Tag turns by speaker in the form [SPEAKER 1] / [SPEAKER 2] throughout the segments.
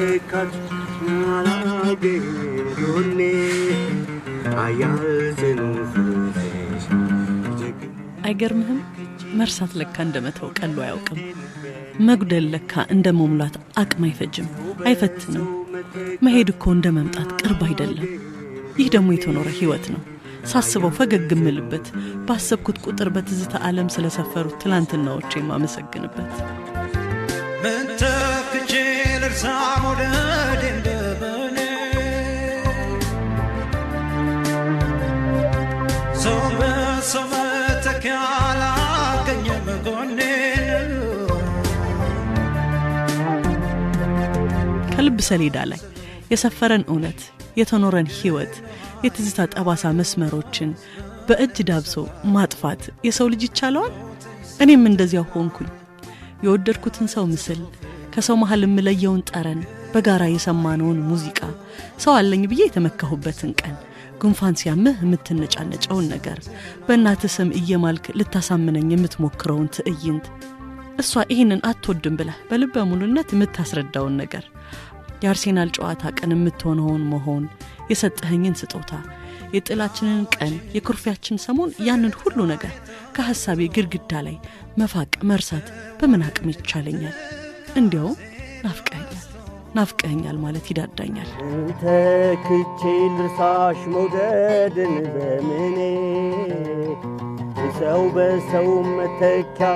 [SPEAKER 1] መተካት አላገኘሁኔ አያልዝን ፍቅርሽ
[SPEAKER 2] አይገርምህም? መርሳት ለካ እንደመተው ቀሎ አያውቅም። መጉደል ለካ እንደመሙላት አቅም አይፈጅም፣ አይፈትንም። መሄድ እኮ እንደመምጣት ቅርብ አይደለም። ይህ ደግሞ የተኖረ ህይወት ነው። ሳስበው ፈገግ ምልበት፣ ባሰብኩት ቁጥር በትዝታ ዓለም ስለሰፈሩት ትላንትናዎች የማመሰግንበት።
[SPEAKER 3] መንተክቼ ልርሳ ሞደድ እንደበኔ ሰው በሰው መተኪያ አላገኘም ጎኔ።
[SPEAKER 2] ከልብ ሰሌዳ ላይ የሰፈረን እውነት፣ የተኖረን ህይወት፣ የትዝታ ጠባሳ መስመሮችን በእጅ ዳብሶ ማጥፋት የሰው ልጅ ይቻለዋል? እኔም እንደዚያው ሆንኩኝ። የወደድኩትን ሰው ምስል፣ ከሰው መሃል የምለየውን ጠረን፣ በጋራ የሰማነውን ሙዚቃ፣ ሰው አለኝ ብዬ የተመካሁበትን ቀን፣ ጉንፋን ሲያምህ የምትነጫነጨውን ነገር፣ በእናትህ ስም እየማልክ ልታሳምነኝ የምትሞክረውን ትዕይንት፣ እሷ ይህንን አትወድም ብለህ በልበ ሙሉነት የምታስረዳውን ነገር፣ የአርሴናል ጨዋታ ቀን የምትሆነውን መሆን፣ የሰጠኸኝን ስጦታ፣ የጥላችንን ቀን፣ የኩርፊያችን ሰሞን፣ ያንን ሁሉ ነገር ከሐሳቤ ግድግዳ ላይ መፋቅ መርሳት በምን አቅም ይቻለኛል? እንዲያው ናፍቀኸኛል ማለት ይዳዳኛል።
[SPEAKER 1] ተክቼ ልርሳሽ መውደድን በምኔ ሰው በሰው መተኪያ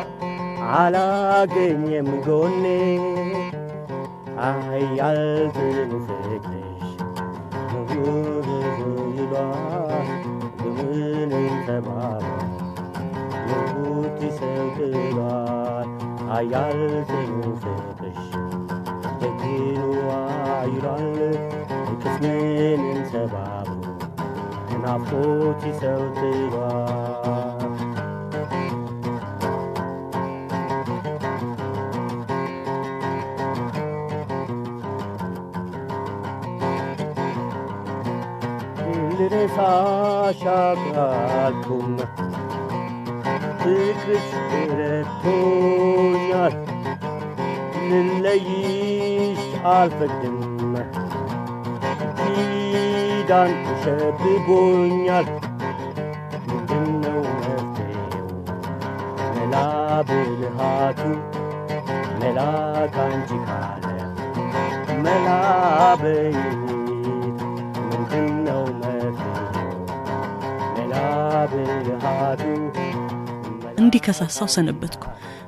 [SPEAKER 1] አላገኘም ጎኔ አያልዝን ፍቅርሽ ይሏል ግምንን ተባባ የሁቲ ሰው ትሏል አያልዝን ፍቅርሽ ደግኑዋ ይሏል ቅስምንን ተባባ ናፍቆት ሰው ትሏል ልረሳሻቃልኩም ፍቅርሽ ረቶኛል ልለይሽ አልፈቅድም ኪዳን ተሸብቦኛል ምንድነው መፍትሄው መላ ብልሃቱ መላ ካንቺ ካለ መላ በይ ምንድነው መፍትሄው መላ ብልሃቱ
[SPEAKER 2] እንዲህ ከሳሳው ሰነበትኩ፣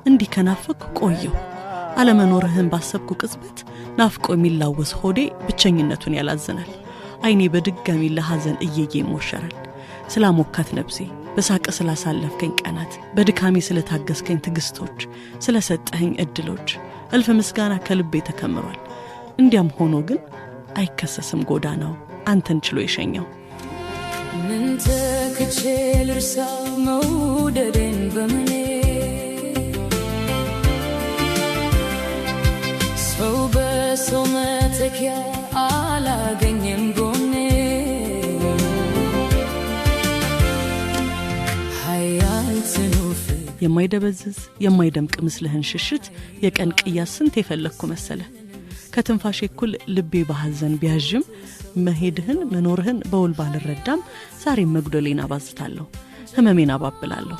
[SPEAKER 2] እንዲህ ከናፈኩ ቆየሁ። አለመኖርህን ባሰብኩ ቅጽበት ናፍቆ የሚላወስ ሆዴ ብቸኝነቱን ያላዘናል። አይኔ በድጋሚ ለሐዘን እየየ ይሞሸራል። ስላሞካት ነብሴ፣ በሳቅ ስላሳለፍከኝ ቀናት፣ በድካሜ ስለታገስከኝ ትግስቶች፣ ስለሰጠኸኝ እድሎች እልፍ ምስጋና ከልቤ ተከምሯል። እንዲያም ሆኖ ግን አይከሰስም ጎዳናው አንተን ችሎ የሸኘው።
[SPEAKER 4] ምን ተክቼ ልርሳ መውደዴን በምኔ ሰው በሰው መተኪያ አላገኘም ጎኔ ሀያል ትኑፍ
[SPEAKER 2] የማይደበዝዝ የማይደምቅ ምስልህን ሽሽት የቀን ቅያስ ስንት የፈለግኩ መሰለ። ከትንፋሽ እኩል ልቤ በሐዘን ቢያዥም መሄድህን መኖርህን በውል ባልረዳም ዛሬም መጉደሌን አባዝታለሁ፣ ህመሜን አባብላለሁ።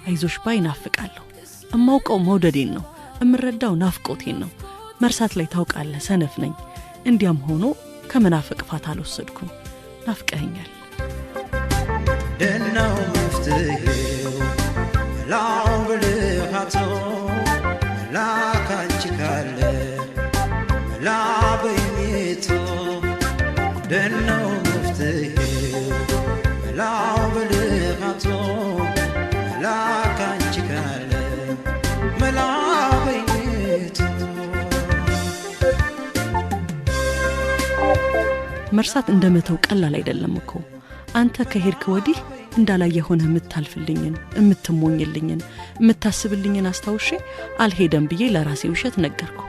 [SPEAKER 2] አይዞሽ ባይ ናፍቃለሁ። እማውቀው መውደዴን ነው፣ እምረዳው ናፍቆቴን ነው። መርሳት ላይ ታውቃለህ ሰነፍ ነኝ። እንዲያም ሆኖ ከመናፈቅ ፋታ አልወሰድኩም። ናፍቀኸኛል።
[SPEAKER 3] ደናው መፍትሄው ላው ብልሃቶ ላካንቺ ካለ ላበኝቶ ደናው መፍትሄው ላው ብልሃቶ ላካንቺ ካለ መላበኝቶ
[SPEAKER 2] መርሳት እንደመተው ቀላል አይደለም እኮ። አንተ ከሄድክ ወዲህ እንዳላየ ሆነ የምታልፍልኝን የምትሞኝልኝን የምታስብልኝን አስታውሼ አልሄደም ብዬ ለራሴ ውሸት ነገርኩ።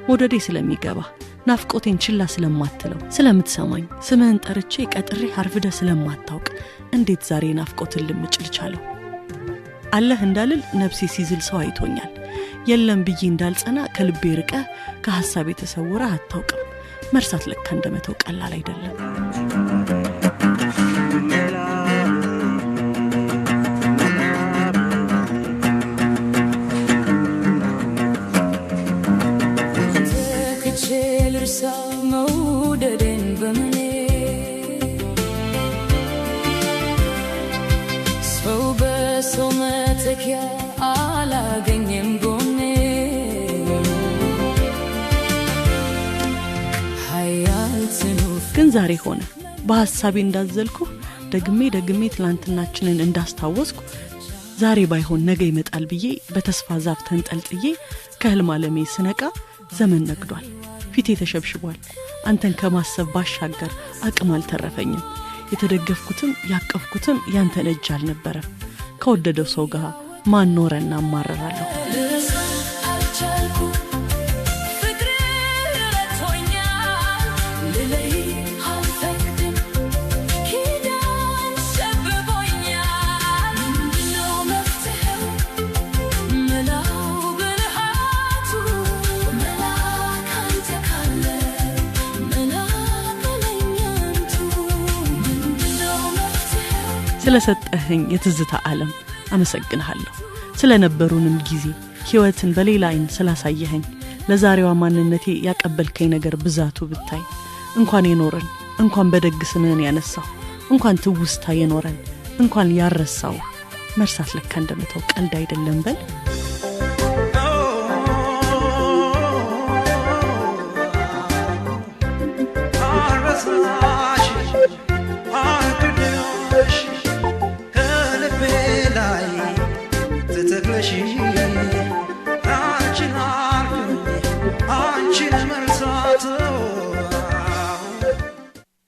[SPEAKER 2] ሞደዴ ስለሚገባ ናፍቆቴን ችላ ስለማትለው ስለምትሰማኝ ስምህን ጠርቼ ቀጥሬ አርፍደ ስለማታውቅ እንዴት ዛሬ ናፍቆትን ልምጭል ቻለው? አለህ እንዳልል ነፍሴ ሲዝል ሰው አይቶኛል። የለም ብዬ እንዳልጸና ከልቤ ርቀህ ከሐሳቤ ተሰውረህ አታውቅም። መርሳት ለካ እንደመተው ቀላል አይደለም። ግን ዛሬ ሆነ በሐሳቤ እንዳዘልኩ ደግሜ ትላንትናችንን እንዳስታወስኩ ዛሬ ባይሆን ነገ ይመጣል ብዬ በተስፋ ዛፍ ተንጠልጥዬ ከህልም ዓለሜ ስነቃ ዘመን ነግዷል። ፊቴ ተሸብሽቧል። አንተን ከማሰብ ባሻገር አቅም አልተረፈኝም። የተደገፍኩትም ያቀፍኩትም ያንተን እጅ አልነበረም። ከወደደው ሰው ጋር ማን ኖረና ማረራለሁ። ስለሰጠኸኝ የትዝታ ዓለም አመሰግንሃለሁ። ስለነበሩንም ጊዜ ህይወትን በሌላ አይን ስላሳየኸኝ ለዛሬዋ ማንነቴ ያቀበልከኝ ነገር ብዛቱ ብታይ እንኳን የኖረን እንኳን በደግ ስምህን ያነሳው እንኳን ትውስታ የኖረን እንኳን ያረሳው መርሳት ለካ እንደመተው ቀልድ አይደለም በል።
[SPEAKER 3] አንቺን መርሳት